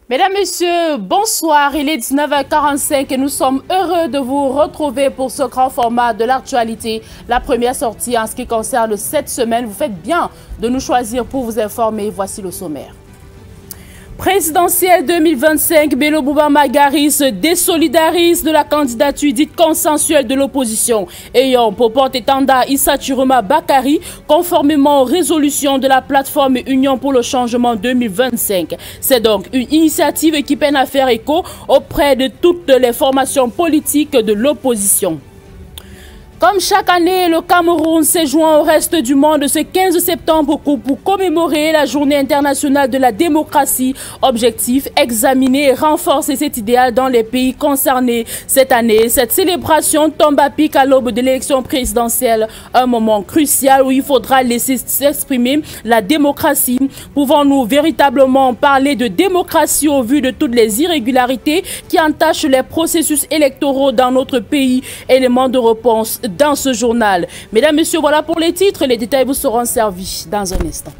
Mesdames, Messieurs, bonsoir. Il est 19h45 et nous sommes heureux de vous retrouver pour ce grand format de l'actualité. La première sortie en ce qui concerne cette semaine. Vous faites bien de nous choisir pour vous informer. Voici le sommaire. Présidentielle 2025, Bello Bouba Maïgari se désolidarise de la candidature dite consensuelle de l'opposition. Ayant pour porte-étendard Issa Chiroma Bakari, conformément aux résolutions de la plateforme Union pour le changement 2025. C'est donc une initiative qui peine à faire écho auprès de toutes les formations politiques de l'opposition. Comme chaque année, le Cameroun s'est joint au reste du monde ce 15 septembre pour commémorer la Journée internationale de la démocratie. Objectif, examiner et renforcer cet idéal dans les pays concernés. Cette année, cette célébration tombe à pic à l'aube de l'élection présidentielle. Un moment crucial où il faudra laisser s'exprimer la démocratie. Pouvons-nous véritablement parler de démocratie au vu de toutes les irrégularités qui entachent les processus électoraux dans notre pays? Élément de réponse dans ce journal. Mesdames, Messieurs, voilà pour les titres. Les détails vous seront servis dans un instant.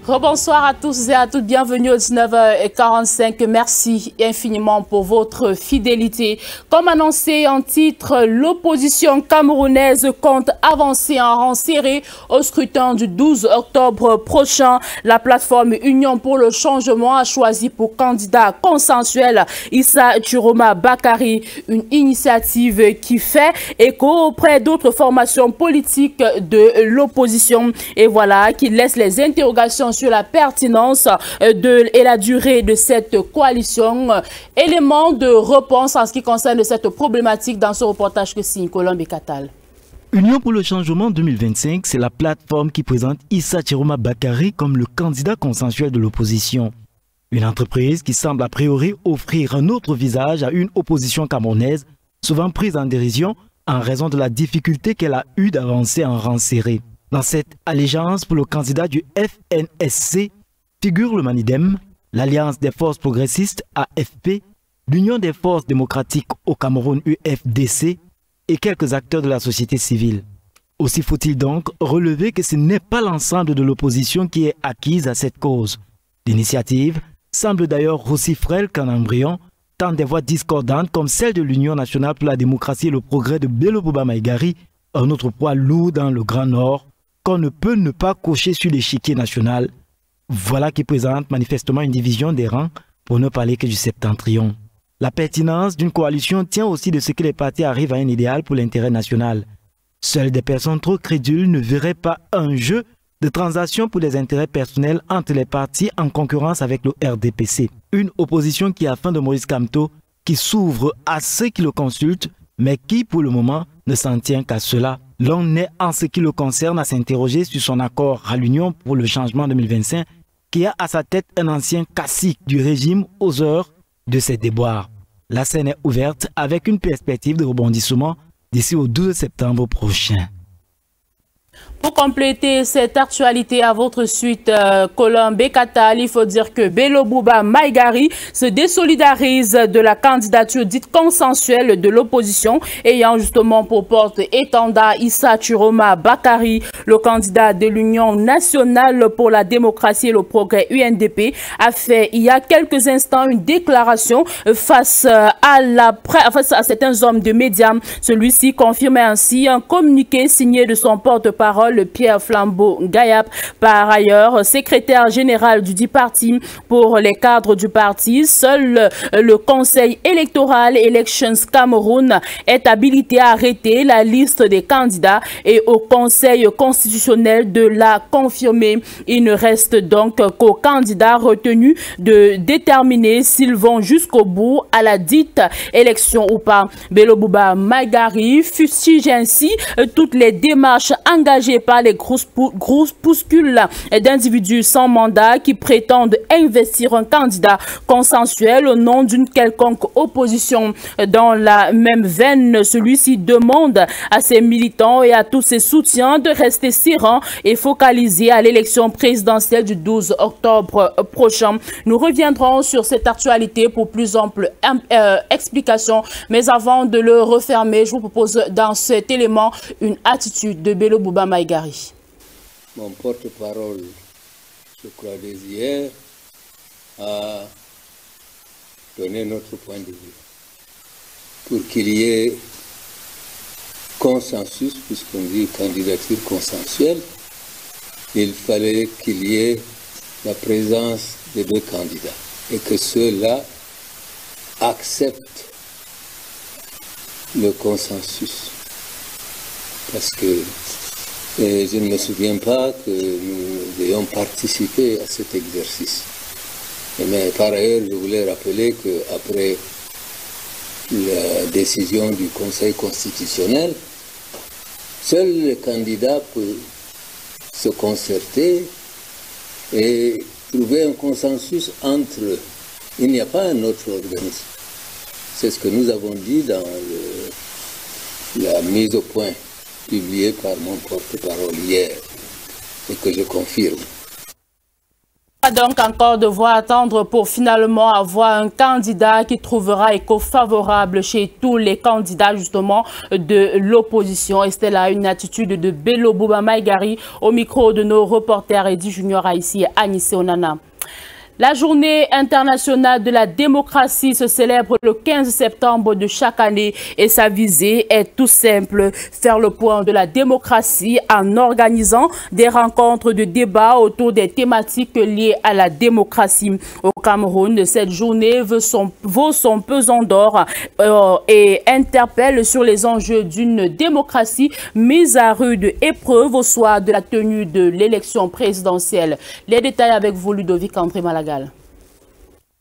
Rebonsoir à tous et à toutes, bienvenue au 19h45. Merci infiniment pour votre fidélité. Comme annoncé en titre, l'opposition camerounaise compte avancer en rang serré au scrutin du 12 octobre prochain. La plateforme Union pour le changement a choisi pour candidat consensuel Issa Chiroma Bakari, une initiative qui fait écho auprès d'autres formations politiques de l'opposition et voilà, qui laisse les interrogations sur la pertinence et la durée de cette coalition. Élément de réponse en ce qui concerne cette problématique dans ce reportage que signe Colombe Catal. Union pour le changement 2025, c'est la plateforme qui présente Issa Chiroma Bakari comme le candidat consensuel de l'opposition. Une entreprise qui semble a priori offrir un autre visage à une opposition camerounaise, souvent prise en dérision en raison de la difficulté qu'elle a eue d'avancer en rang serré. Dans cette allégeance pour le candidat du FNSC figure le Manidem, l'Alliance des forces progressistes AFP, l'Union des forces démocratiques au Cameroun UFDC et quelques acteurs de la société civile. Aussi faut-il donc relever que ce n'est pas l'ensemble de l'opposition qui est acquise à cette cause. L'initiative semble d'ailleurs aussi frêle qu'en embryon, tant des voix discordantes comme celle de l'Union nationale pour la démocratie et le progrès de Bello Bouba Maïgari, un autre poids lourd dans le Grand Nord, qu'on ne peut ne pas cocher sur l'échiquier national. Voilà qui présente manifestement une division des rangs, pour ne parler que du septentrion. La pertinence d'une coalition tient aussi de ce que les partis arrivent à un idéal pour l'intérêt national. Seules des personnes trop crédules ne verraient pas un jeu de transactions pour des intérêts personnels entre les partis en concurrence avec le RDPC. Une opposition qui, à la fin de Maurice Kamto, qui s'ouvre à ceux qui le consultent, mais qui, pour le moment, ne s'en tient qu'à cela. L'on est, en ce qui le concerne, à s'interroger sur son accord à l'Union pour le changement 2025, qui a à sa tête un ancien cacique du régime aux heures de ses déboires. La scène est ouverte avec une perspective de rebondissement d'ici au 12 septembre prochain. Pour compléter cette actualité à votre suite, Colombe Catal, il faut dire que Bello Bouba Maïgari se désolidarise de la candidature dite consensuelle de l'opposition, ayant justement pour porte-étendard Issa Chiroma Bakari, le candidat de l'Union nationale pour la démocratie et le progrès UNDP, a fait il y a quelques instants une déclaration face à certains hommes de médias. Celui-ci confirmait ainsi un communiqué signé de son porte-parole, Pierre Flambeau Gayap, par ailleurs secrétaire général du dit parti. Pour les cadres du parti, seul le Conseil électoral Elections Cameroun est habilité à arrêter la liste des candidats et au Conseil constitutionnel de la confirmer. Il ne reste donc qu'aux candidats retenus de déterminer s'ils vont jusqu'au bout à la dite élection ou pas. Bello Bouba Maïgari fustige ainsi toutes les démarches engagées pas les groupuscules d'individus sans mandat qui prétendent investir un candidat consensuel au nom d'une quelconque opposition. Dans la même veine, celui-ci demande à ses militants et à tous ses soutiens de rester sereins et focalisés à l'élection présidentielle du 12 octobre prochain. Nous reviendrons sur cette actualité pour plus ample explication. Mais avant de le refermer, je vous propose dans cet élément une attitude de Bello Bouba Maïgari. Mon porte-parole, je crois, dès hier, a donné notre point de vue. Pour qu'il y ait consensus, puisqu'on dit candidature consensuelle, il fallait qu'il y ait la présence des deux candidats et que ceux-là acceptent le consensus. Parce que je ne me souviens pas que nous ayons participé à cet exercice. Mais par ailleurs, je voulais rappeler qu'après la décision du Conseil constitutionnel, seul le candidat peut se concerter et trouver un consensus entre eux. Il n'y a pas un autre organisme. C'est ce que nous avons dit dans la mise au point publiée par mon porte-parole hier et que je confirme. Donc encore devoir attendre pour finalement avoir un candidat qui trouvera écho favorable chez tous les candidats justement de l'opposition. Et c'était là une attitude de Bello Bouba Maïgari au micro de nos reporters Eddie Junior Haïti et Anissé Onana. La journée internationale de la démocratie se célèbre le 15 septembre de chaque année et sa visée est tout simple, faire le point de la démocratie en organisant des rencontres de débat autour des thématiques liées à la démocratie. Au Cameroun, cette journée vaut son pesant d'or et interpelle sur les enjeux d'une démocratie mise à rude épreuve au soir de la tenue de l'élection présidentielle. Les détails avec vous, Ludovic André Malaga.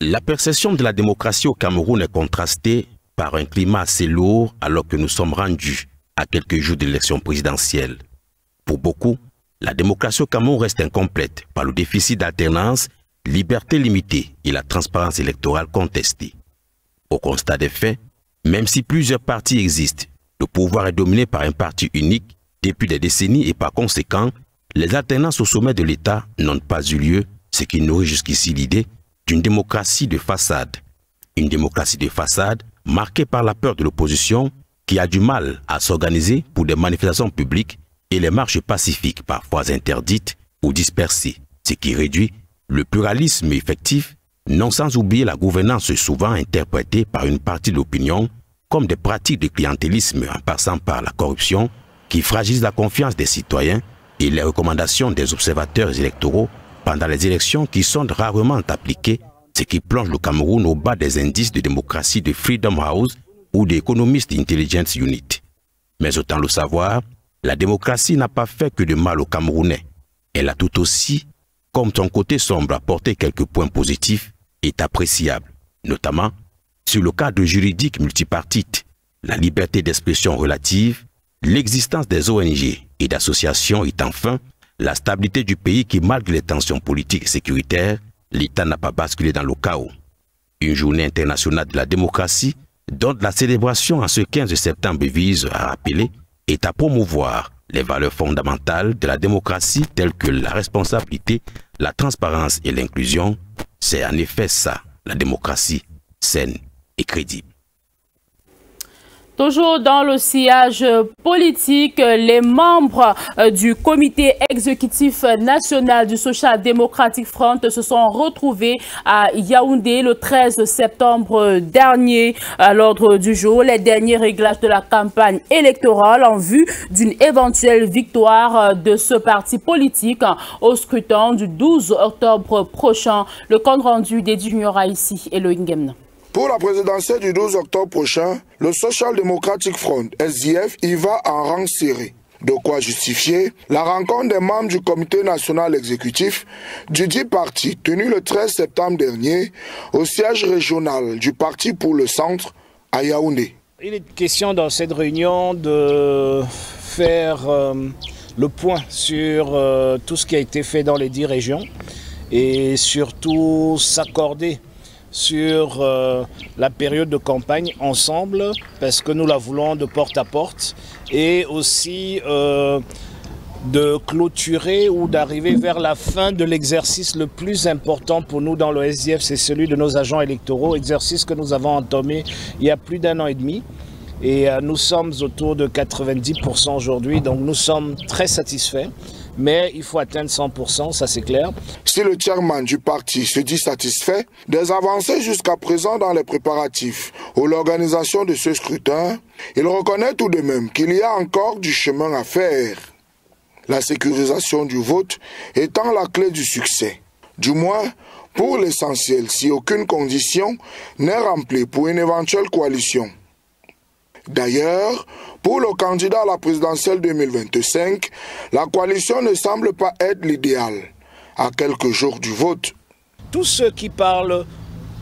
La perception de la démocratie au Cameroun est contrastée par un climat assez lourd alors que nous sommes rendus à quelques jours de l'élection présidentielle. Pour beaucoup, la démocratie au Cameroun reste incomplète par le déficit d'alternance, liberté limitée et la transparence électorale contestée. Au constat des faits, même si plusieurs partis existent, le pouvoir est dominé par un parti unique depuis des décennies et par conséquent, les alternances au sommet de l'État n'ont pas eu lieu, ce qui nourrit jusqu'ici l'idée d'une démocratie de façade. Une démocratie de façade marquée par la peur de l'opposition qui a du mal à s'organiser pour des manifestations publiques et les marches pacifiques parfois interdites ou dispersées, ce qui réduit le pluralisme effectif, non sans oublier la gouvernance souvent interprétée par une partie de l'opinion comme des pratiques de clientélisme en passant par la corruption qui fragilise la confiance des citoyens et les recommandations des observateurs électoraux pendant les élections qui sont rarement appliquées, ce qui plonge le Cameroun au bas des indices de démocratie de Freedom House ou d'Economist Intelligence Unit. Mais autant le savoir, la démocratie n'a pas fait que de mal aux Camerounais. Elle a tout aussi, comme son côté sombre, apporté quelques points positifs et appréciables, notamment sur le cadre juridique multipartite, la liberté d'expression relative, l'existence des ONG et d'associations et enfin la stabilité du pays qui, malgré les tensions politiques et sécuritaires, l'État n'a pas basculé dans le chaos. Une journée internationale de la démocratie, dont la célébration en ce 15 septembre vise à rappeler et à promouvoir les valeurs fondamentales de la démocratie telles que la responsabilité, la transparence et l'inclusion. C'est en effet ça, la démocratie saine et crédible. Toujours dans le sillage politique, les membres du comité exécutif national du Social Democratic Front se sont retrouvés à Yaoundé le 13 septembre dernier. À l'ordre du jour, les derniers réglages de la campagne électorale en vue d'une éventuelle victoire de ce parti politique au scrutin du 12 octobre prochain. Le compte rendu d'Eddie Junior Haïti et Loïc Ngemna. Pour la présidentielle du 12 octobre prochain, le Social Democratic Front, SDF, y va en rang serré. De quoi justifier la rencontre des membres du comité national exécutif du dit parti tenue le 13 septembre dernier au siège régional du parti pour le centre à Yaoundé. Il est question dans cette réunion de faire le point sur tout ce qui a été fait dans les 10 régions et surtout s'accorder sur la période de campagne ensemble parce que nous la voulons de porte à porte et aussi de clôturer ou d'arriver vers la fin de l'exercice le plus important pour nous dans le SDF, c'est celui de nos agents électoraux, exercice que nous avons entamé il y a plus d'1 an et demi. Et nous sommes autour de 90% aujourd'hui, donc nous sommes très satisfaits. Mais il faut atteindre 100%, ça c'est clair. Si le chairman du parti se dit satisfait des avancées jusqu'à présent dans les préparatifs ou l'organisation de ce scrutin, il reconnaît tout de même qu'il y a encore du chemin à faire. La sécurisation du vote étant la clé du succès. Du moins, pour l'essentiel, si aucune condition n'est remplie pour une éventuelle coalition. D'ailleurs, pour le candidat à la présidentielle 2025, la coalition ne semble pas être l'idéal, à quelques jours du vote. Tous ceux qui parlent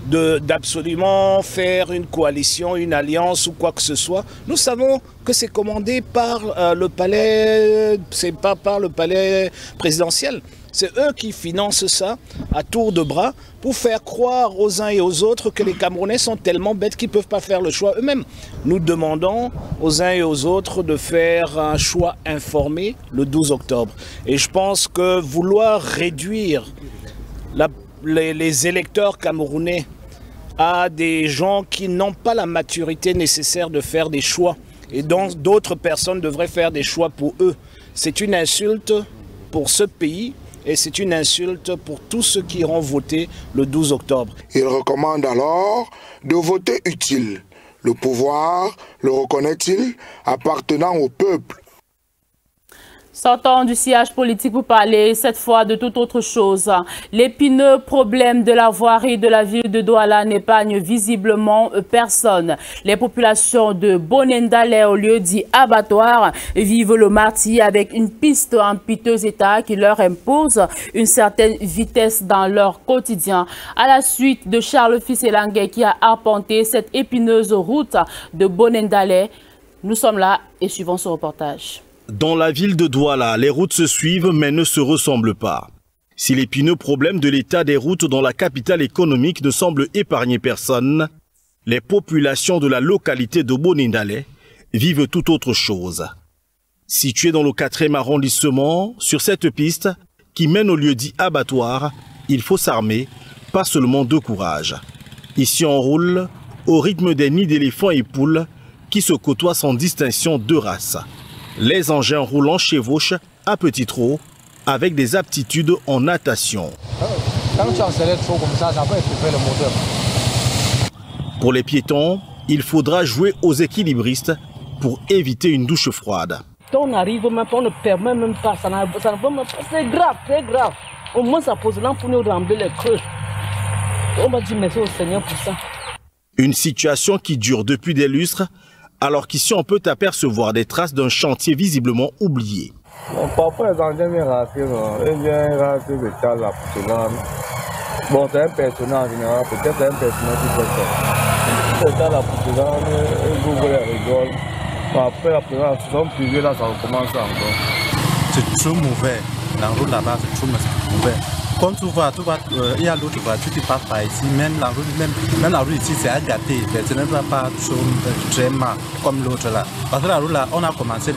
d'absolument faire une coalition, une alliance ou quoi que ce soit, nous savons que c'est commandé par le palais, c'est pas par le palais présidentiel. C'est eux qui financent ça à tour de bras pour faire croire aux uns et aux autres que les Camerounais sont tellement bêtes qu'ils ne peuvent pas faire le choix eux-mêmes. Nous demandons aux uns et aux autres de faire un choix informé le 12 octobre. Et je pense que vouloir réduire les électeurs camerounais à des gens qui n'ont pas la maturité nécessaire de faire des choix et dont d'autres personnes devraient faire des choix pour eux, c'est une insulte pour ce pays. Et c'est une insulte pour tous ceux qui iront voter le 12 octobre. Il recommande alors de voter utile. Le pouvoir, le reconnaît-il, appartenant au peuple. Sortons du sillage politique pour parler cette fois de toute autre chose. L'épineux problème de la voirie de la ville de Douala n'épargne visiblement personne. Les populations de Bonendale, au lieu dit abattoir, vivent le martyre avec une piste en piteux état qui leur impose une certaine vitesse dans leur quotidien. À la suite de Charles Fisselangue qui a arpenté cette épineuse route de Bonendale, nous sommes là et suivons ce reportage. Dans la ville de Douala, les routes se suivent mais ne se ressemblent pas. Si l'épineux problème de l'état des routes dans la capitale économique ne semble épargner personne, les populations de la localité de Bonendale vivent tout autre chose. Située dans le 4e arrondissement, sur cette piste qui mène au lieu dit abattoir, il faut s'armer, pas seulement de courage. Ici on roule au rythme des nids d'éléphants et poules qui se côtoient sans distinction de race. Les engins roulants chevauchent à petit trot avec des aptitudes en natation. Pour les piétons, il faudra jouer aux équilibristes pour éviter une douche froide. On arrive même pas, on ne permet même pas, ça ne va même pas, c'est grave, très grave. Au moins ça pose là pour nous rembler les creux. On va dire merci au Seigneur pour ça. Une situation qui dure depuis des lustres, alors qu'ici on peut apercevoir des traces d'un chantier visiblement oublié. Parfois les engins viennent rater, ils viennent rater le tas là pour cela. Bon, c'est un personnage en général, peut-être c'est un personnage qui fait ça. Le tas là pour cela, ils ouvrent les rigoles. Après, là, ils sont privés là, ça recommence encore. C'est trop mauvais, la route là-bas c'est trop mauvais. Quand tu vois, il y a l'autre voiture qui passe par ici, même la route ici c'est à gâter, ce n'est pas très mal comme l'autre là. Parce que la route là, on a commencé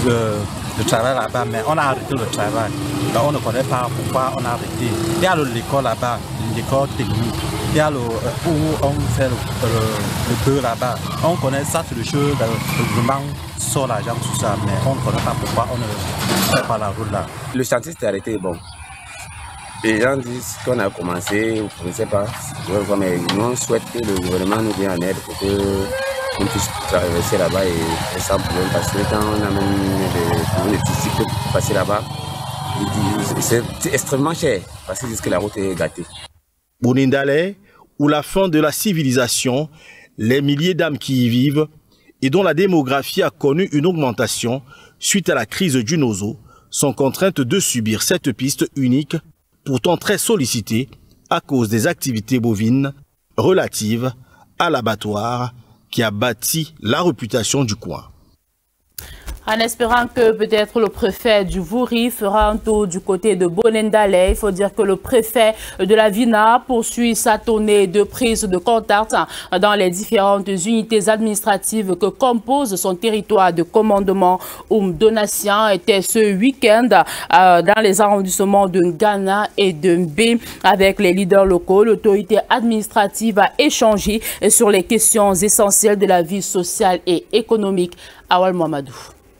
le travail là-bas, mais on a arrêté le travail. Donc on ne connaît pas pourquoi on a arrêté. Il y a l'école là-bas, l'école technique. Il y a où on fait le beurre là-bas. On connaît ça, c'est le jeu, le gouvernement sort l'argent, tout ça, mais on ne connaît pas pourquoi on ne fait pas la route là. Le chantier s'est arrêté, bon. Les gens disent qu'on a commencé, vous ne connaissez pas, mais nous souhaitons que le gouvernement nous vienne en aide pour qu'on puisse traverser là-bas et sans problème. Parce que quand on amène des tissus pour passer là-bas, c'est extrêmement cher parce qu'ils disent que la route est gâtée. Bonendale, où la fin de la civilisation, les milliers d'âmes qui y vivent et dont la démographie a connu une augmentation suite à la crise du Nozo, sont contraintes de subir cette piste unique, pourtant très sollicitée à cause des activités bovines relatives à l'abattoir qui a bâti la réputation du coin. En espérant que peut-être le préfet du Vouri fera un tour du côté de Bonendale. Il faut dire que le préfet de la Vina poursuit sa tournée de prise de contact dans les différentes unités administratives que compose son territoire de commandement. Donatien était ce week-end dans les arrondissements de Ngana et de Mbé avec les leaders locaux. L'autorité administrative a échangé sur les questions essentielles de la vie sociale et économique. Awal Mohamedou.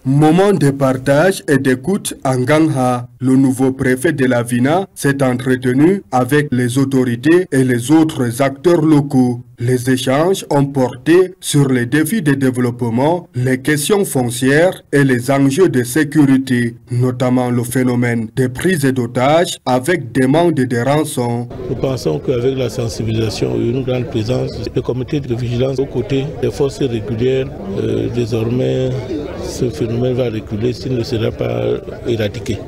Moment de partage et d'écoute en Gangha. Le nouveau préfet de la Vina s'est entretenu avec les autorités et les autres acteurs locaux. Les échanges ont porté sur les défis de développement, les questions foncières et les enjeux de sécurité, notamment le phénomène des prises d'otages avec demande de rançon. Nous pensons qu'avec la sensibilisation et une grande présence, le comité de vigilance aux côtés des forces régulières, désormais ce phénomène va reculer s'il ne sera pas éradiqué.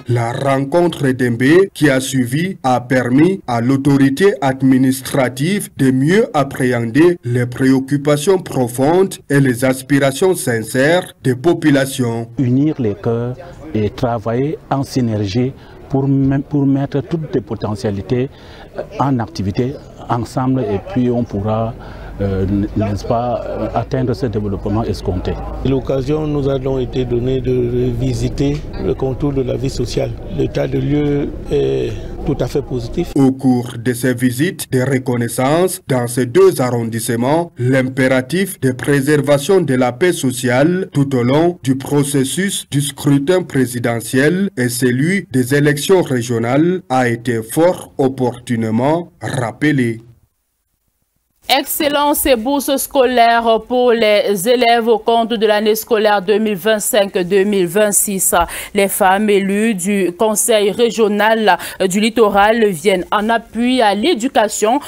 La rencontre d'Embé qui a suivi a permis à l'autorité administrative de mieux appréhender les préoccupations profondes et les aspirations sincères des populations. Unir les cœurs et travailler en synergie pour mettre toutes les potentialités en activité ensemble et puis on pourra n'est-ce pas, atteindre ce développement escompté. L'occasion nous a donc été donnée de visiter le contour de la vie sociale. L'état de lieu est tout à fait positif. Au cours de ces visites de reconnaissance dans ces deux arrondissements, l'impératif de préservation de la paix sociale tout au long du processus du scrutin présidentiel et celui des élections régionales a été fort opportunément rappelé. Excellence et bourse scolaire pour les élèves au compte de l'année scolaire 2025-2026. Les femmes élues du Conseil régional du littoral viennent en appui à l'éducation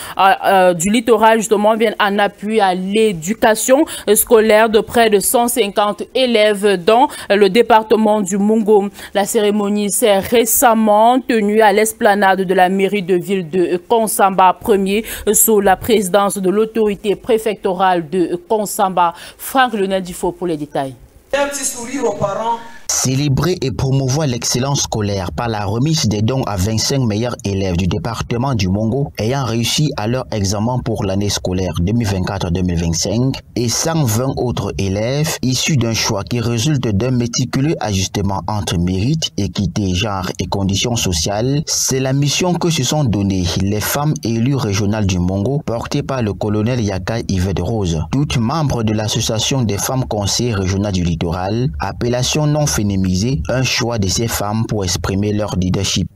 du littoral, justement, viennent en appui à l'éducation scolaire de près de 150 élèves dans le département du Mungo. La cérémonie s'est récemment tenue à l'esplanade de la mairie de ville de Konsamba 1er sous la présidence de l'autorité préfectorale de Konsamba. Franck Lionel Dufo pour les détails. Un petit sourire aux parents. Célébrer et promouvoir l'excellence scolaire par la remise des dons à 25 meilleurs élèves du département du Mungo ayant réussi à leur examen pour l'année scolaire 2024-2025 et 120 autres élèves issus d'un choix qui résulte d'un méticuleux ajustement entre mérite, équité, genre et conditions sociales. C'est la mission que se sont données les femmes élues régionales du Mungo portées par le colonel Yaka Yvette Rose, toutes membres de l'association des femmes conseillères régionales du littoral, appellation non féminiser un choix de ces femmes pour exprimer leur leadership.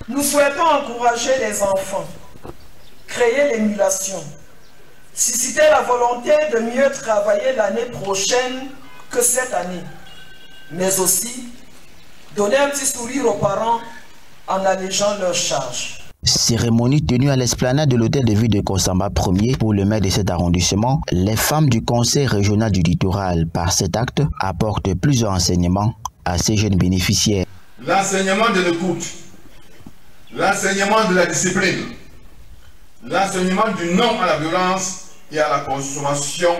Nous souhaitons encourager les enfants, créer l'émulation, susciter la volonté de mieux travailler l'année prochaine que cette année, mais aussi donner un petit sourire aux parents en allégeant leurs charges. Cérémonie tenue à l'esplanade de l'hôtel de ville de Konsamba 1er pour le maire de cet arrondissement. Les femmes du conseil régional du littoral, par cet acte, apportent plusieurs enseignements à ces jeunes bénéficiaires. L'enseignement de l'écoute, l'enseignement de la discipline, l'enseignement du non à la violence et à la consommation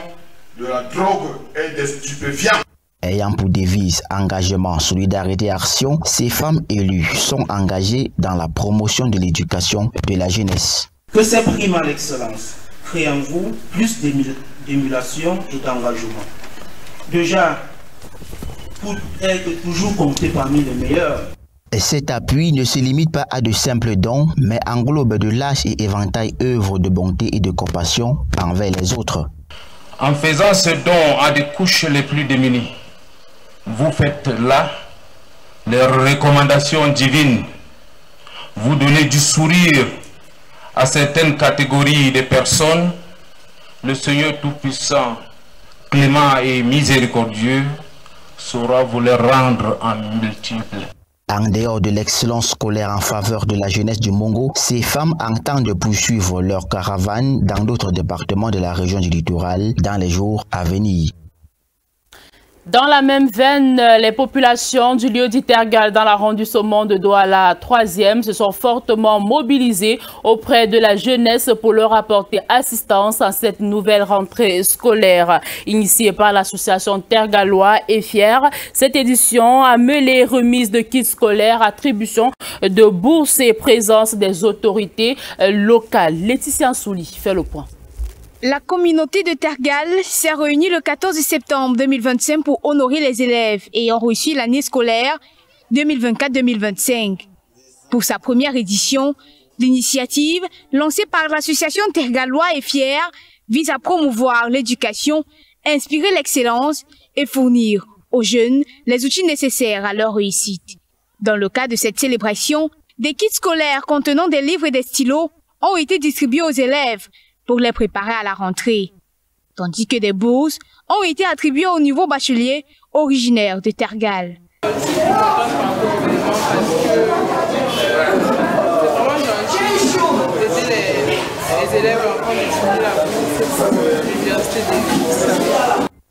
de la drogue et des stupéfiants. Ayant pour devise engagement, solidarité, action, ces femmes élues sont engagées dans la promotion de l'éducation de la jeunesse. Que ces primes à l'excellence créent en vous plus d'émulation et d'engagement. Déjà, pour être toujours compté parmi les meilleurs. Cet appui ne se limite pas à de simples dons, mais englobe de larges et éventail œuvres de bonté et de compassion envers les autres. En faisant ce don à des couches les plus démunies, vous faites là les recommandations divines. Vous donnez du sourire à certaines catégories de personnes. Le Seigneur Tout-Puissant, clément et miséricordieux, saura vous les rendre en multiples. En dehors de l'excellence scolaire en faveur de la jeunesse du Mungo, ces femmes entendent poursuivre leur caravane dans d'autres départements de la région du littoral dans les jours à venir. Dans la même veine, les populations du lieu dit Tergal dans la ronde du saumon de Douala 3e se sont fortement mobilisées auprès de la jeunesse pour leur apporter assistance en cette nouvelle rentrée scolaire. Initiée par l'association Tergalois et Fier, cette édition a mêlé remise de kits scolaires, attribution de bourses et présence des autorités locales. Laetitia Souli fait le point. La communauté de Tergal s'est réunie le 14 septembre 2025 pour honorer les élèves ayant reçu l'année scolaire 2024-2025. Pour sa première édition, l'initiative, lancée par l'association Tergalois et Fier, vise à promouvoir l'éducation, inspirer l'excellence et fournir aux jeunes les outils nécessaires à leur réussite. Dans le cadre de cette célébration, des kits scolaires contenant des livres et des stylos ont été distribués aux élèves pour les préparer à la rentrée, tandis que des bourses ont été attribuées au niveau bachelier originaire de Tergal.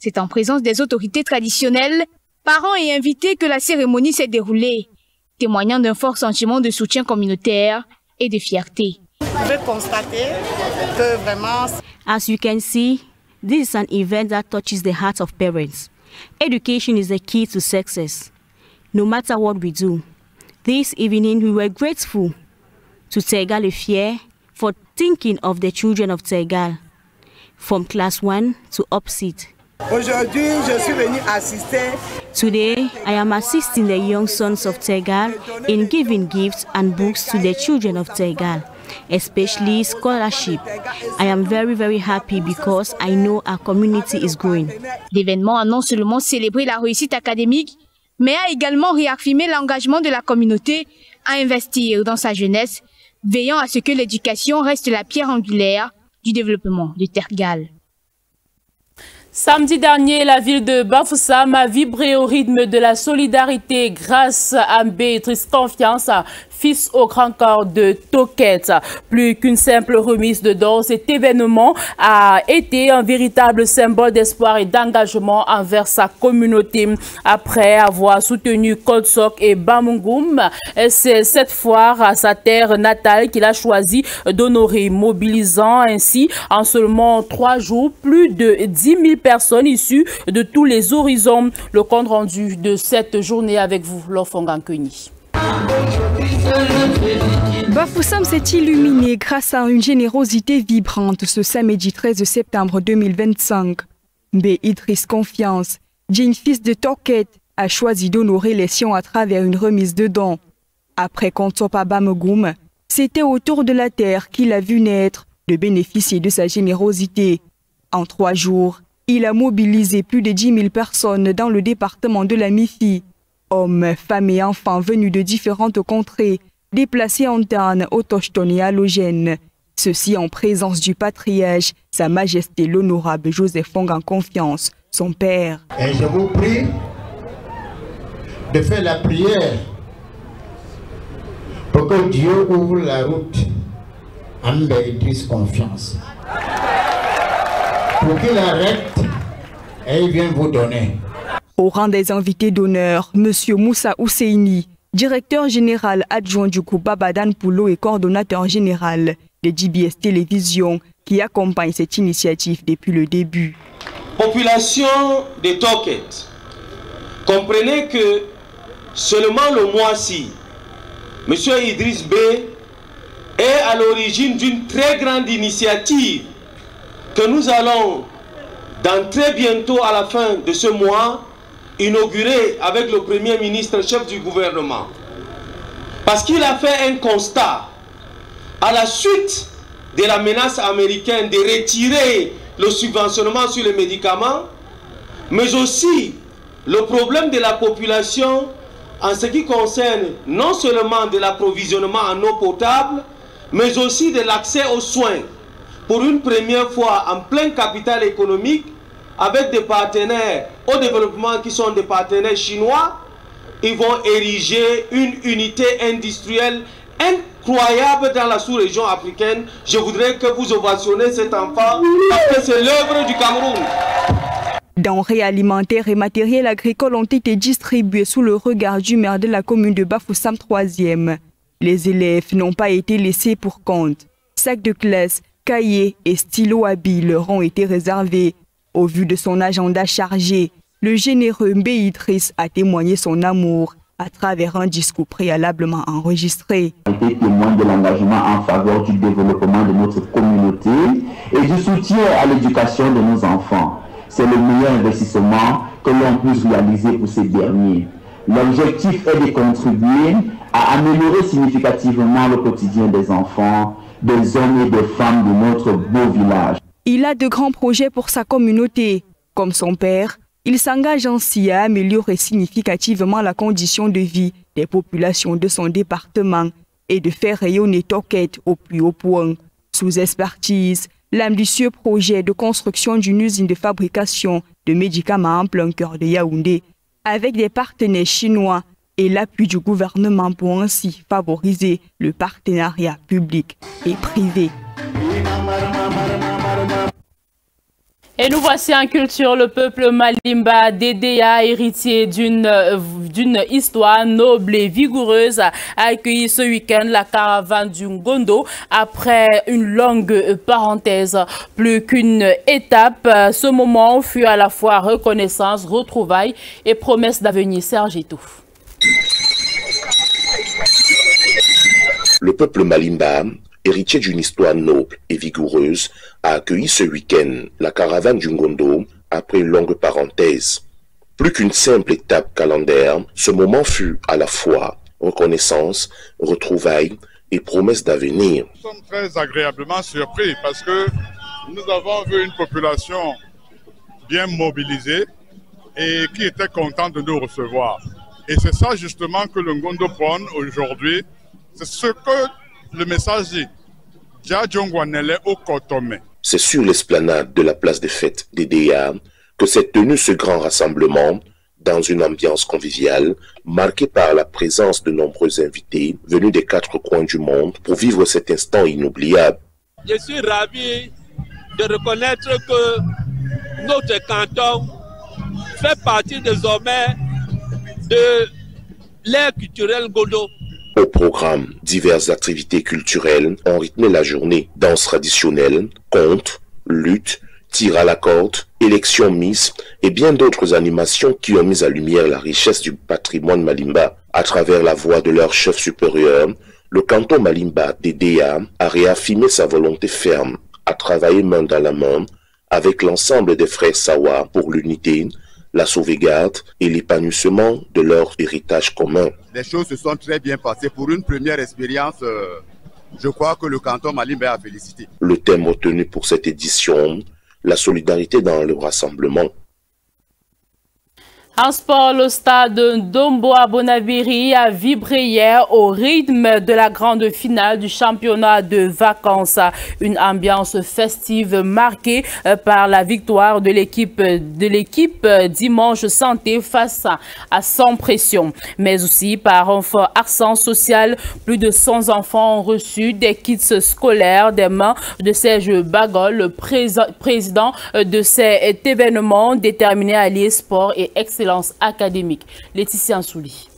C'est en présence des autorités traditionnelles, parents et invités que la cérémonie s'est déroulée, témoignant d'un fort sentiment de soutien communautaire et de fierté. Vous pouvez constater que vraiment... As you can see, this is an event that touches the hearts of parents. Education is the key to success. No matter what we do, this evening we were grateful to Tergal et Fier for thinking of the children of Tergal, from class 1 to upseat. Aujourd'hui, je suis venu assister. Today, I am assisting the young sons of Tergal in giving gifts and books to the children of Tergal, especially scholarship. I am very happy because I know our community is growing. L'événement a non seulement célébré la réussite académique, mais a également réaffirmé l'engagement de la communauté à investir dans sa jeunesse, veillant à ce que l'éducation reste la pierre angulaire du développement de Tergal. Samedi dernier, la ville de Bafoussam a vibré au rythme de la solidarité grâce à Béatrice Confiance, fils au grand corps de Toquette. Plus qu'une simple remise de dons, cet événement a été un véritable symbole d'espoir et d'engagement envers sa communauté. Après avoir soutenu Kotsok et Bamungoum, c'est cette fois à sa terre natale qu'il a choisi d'honorer, mobilisant ainsi en seulement 3 jours plus de 10 000 personnes issues de tous les horizons. Le compte rendu de cette journée avec vous, Lofongan Keni. Bafoussam s'est illuminé grâce à une générosité vibrante ce samedi 13 septembre 2025. Béatrice Confiance, digne fils de Toquette, a choisi d'honorer les siens à travers une remise de dons. Après Kontopa Bamegoum, c'était au tour de la terre qu'il a vu naître de bénéficier de sa générosité. En 3 jours, il a mobilisé plus de 10 000 personnes dans le département de la Mifi. Hommes, femmes et enfants venus de différentes contrées, déplacés en Tarn, autochtones et allogènes. Ceci en présence du patriarche, Sa Majesté l'Honorable Joseph Fongan Confiance, son père. Et je vous prie de faire la prière pour que Dieu ouvre la route à Béatrice Confiance. Pour qu'il arrête et il vient vous donner. Au rang des invités d'honneur, M. Moussa Ousseini, directeur général adjoint du groupe Babadan Poulo et coordonnateur général de DBS Télévision, qui accompagne cette initiative depuis le début. Population de Toquette, comprenez que seulement le mois-ci, M. Idriss B est à l'origine d'une très grande initiative que nous allons, dans très bientôt à la fin de ce mois, inaugurer avec le Premier ministre, chef du gouvernement. Parce qu'il a fait un constat à la suite de la menace américaine de retirer le subventionnement sur les médicaments, mais aussi le problème de la population en ce qui concerne non seulement de l'approvisionnement en eau potable, mais aussi de l'accès aux soins. Pour une première fois en plein capital économique, avec des partenaires au développement qui sont des partenaires chinois, ils vont ériger une unité industrielle incroyable dans la sous-région africaine. Je voudrais que vous ovationnez cet enfant parce que c'est l'œuvre du Cameroun. Denrées alimentaires et matériel agricole ont été distribués sous le regard du maire de la commune de Bafoussam 3e. Les élèves n'ont pas été laissés pour compte. Sacs de classe, cahiers et stylos à billes leur ont été réservés. Au vu de son agenda chargé, le généreux Mbé Idriss a témoigné son amour à travers un discours préalablement enregistré. J'ai été témoin de l'engagement en faveur du développement de notre communauté et du soutien à l'éducation de nos enfants. C'est le meilleur investissement que l'on puisse réaliser pour ces derniers. L'objectif est de contribuer à améliorer significativement le quotidien des enfants, des hommes et des femmes de notre beau village. Il a de grands projets pour sa communauté. Comme son père, il s'engage ainsi à améliorer significativement la condition de vie des populations de son département et de faire rayonner Toket au plus haut point. Sous expertise, l'ambitieux projet de construction d'une usine de fabrication de médicaments en plein cœur de Yaoundé, avec des partenaires chinois et l'appui du gouvernement pour ainsi favoriser le partenariat public et privé. Et nous voici en culture, le peuple Malimba Dédéa, héritier d'une histoire noble et vigoureuse, a accueilli ce week-end la caravane du Ngondo après une longue parenthèse. Plus qu'une étape, ce moment fut à la fois reconnaissance, retrouvailles et promesse d'avenir. Serge Etouf. Le peuple Malimba, héritier d'une histoire noble et vigoureuse, a accueilli ce week-end la caravane du Ngondo après une longue parenthèse. Plus qu'une simple étape calendaire, ce moment fut à la fois reconnaissance, retrouvailles et promesse d'avenir. Nous sommes très agréablement surpris parce que nous avons vu une population bien mobilisée et qui était contente de nous recevoir. Et c'est ça justement que le Ngondo prône aujourd'hui. C'est ce que le message dit. C'est sur l'esplanade de la place des fêtes d'Edéa que s'est tenu ce grand rassemblement dans une ambiance conviviale marquée par la présence de nombreux invités venus des 4 coins du monde pour vivre cet instant inoubliable. Je suis ravi de reconnaître que notre canton fait partie désormais de l'ère culturelle Ngondo. Au programme, diverses activités culturelles ont rythmé la journée. Danse traditionnelle, contes, lutte, tir à la corde, élections Miss et bien d'autres animations qui ont mis à lumière la richesse du patrimoine Malimba. À travers la voix de leur chef supérieur, le canton Malimba Dédéa a réaffirmé sa volonté ferme à travailler main dans la main avec l'ensemble des frères Sawa pour l'unité, la sauvegarde et l'épanouissement de leur héritage commun. Les choses se sont très bien passées. Pour une première expérience, je crois que le canton Malimba a félicité. Le thème retenu pour cette édition, la solidarité dans le rassemblement. En sport, le stade Ndombo à Bonabiri a vibré hier au rythme de la grande finale du championnat de vacances. Une ambiance festive marquée par la victoire de l'équipe Dimanche Santé face à Sans Pression. Mais aussi par un fort accent social, plus de 100 enfants ont reçu des kits scolaires des mains de Serge Bagol, le président de cet événement déterminé à allier sport et excellence académique. Laetitia Nsouli.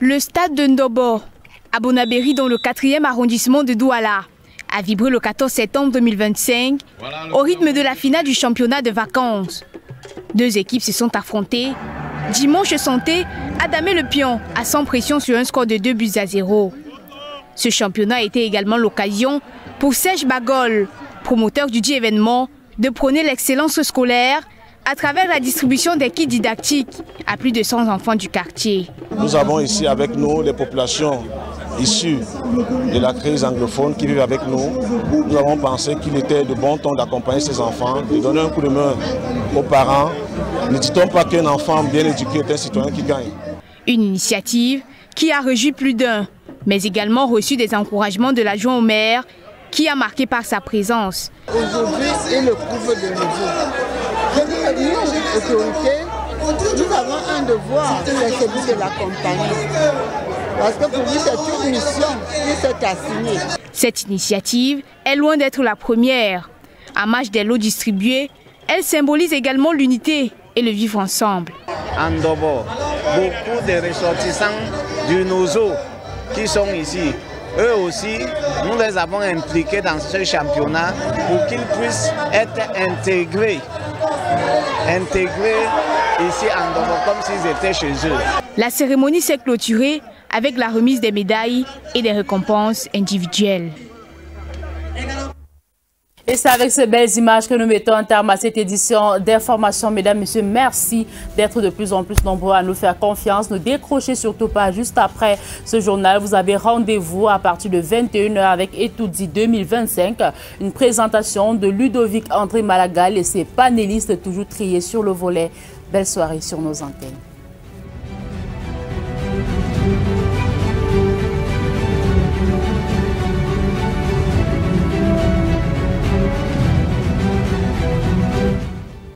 Le stade de Ndombo à Bonabiri, dans le 4e arrondissement de Douala, a vibré le 14 septembre 2025 au rythme de la finale du championnat de vacances. 2 équipes se sont affrontées. Dimanche Santé a damé le pion à Sans Pression sur un score de 2-0. Ce championnat a été également l'occasion pour Serge Bagol, promoteur du dit événement, de prôner l'excellence scolaire à travers la distribution des kits didactiques à plus de 100 enfants du quartier. Nous avons ici avec nous les populations issues de la crise anglophone qui vivent avec nous. Nous avons pensé qu'il était de bon ton d'accompagner ces enfants, de donner un coup de main aux parents. Ne dit-on pas qu'un enfant bien éduqué est un citoyen qui gagne? Une initiative qui a réjoui plus d'un, mais également reçu des encouragements de l'adjoint au maire qui a marqué par sa présence. Aujourd'hui, il le prouve de nouveau. Je dis que nous, autorités, nous avons un devoir, c'est celui de l'accompagner. Parce que pour lui, c'est une mission qui s'est assignée. Cette initiative est loin d'être la première. En marge des lots distribués, Elle symbolise également l'unité et le vivre ensemble. En Ndobo, beaucoup de ressortissants du Nozo qui sont ici, eux aussi, nous les avons impliqués dans ce championnat pour qu'ils puissent être intégrés ici en Ndobo comme s'ils étaient chez eux. La cérémonie s'est clôturée avec la remise des médailles et des récompenses individuelles. Et c'est avec ces belles images que nous mettons un terme à cette édition d'information. Mesdames, Messieurs, merci d'être de plus en plus nombreux à nous faire confiance. Ne décrochez surtout pas juste après ce journal. Vous avez rendez-vous à partir de 21 h avec Etoudi 2025. Une présentation de Ludovic André Malagal et ses panélistes toujours triés sur le volet. Belle soirée sur nos antennes.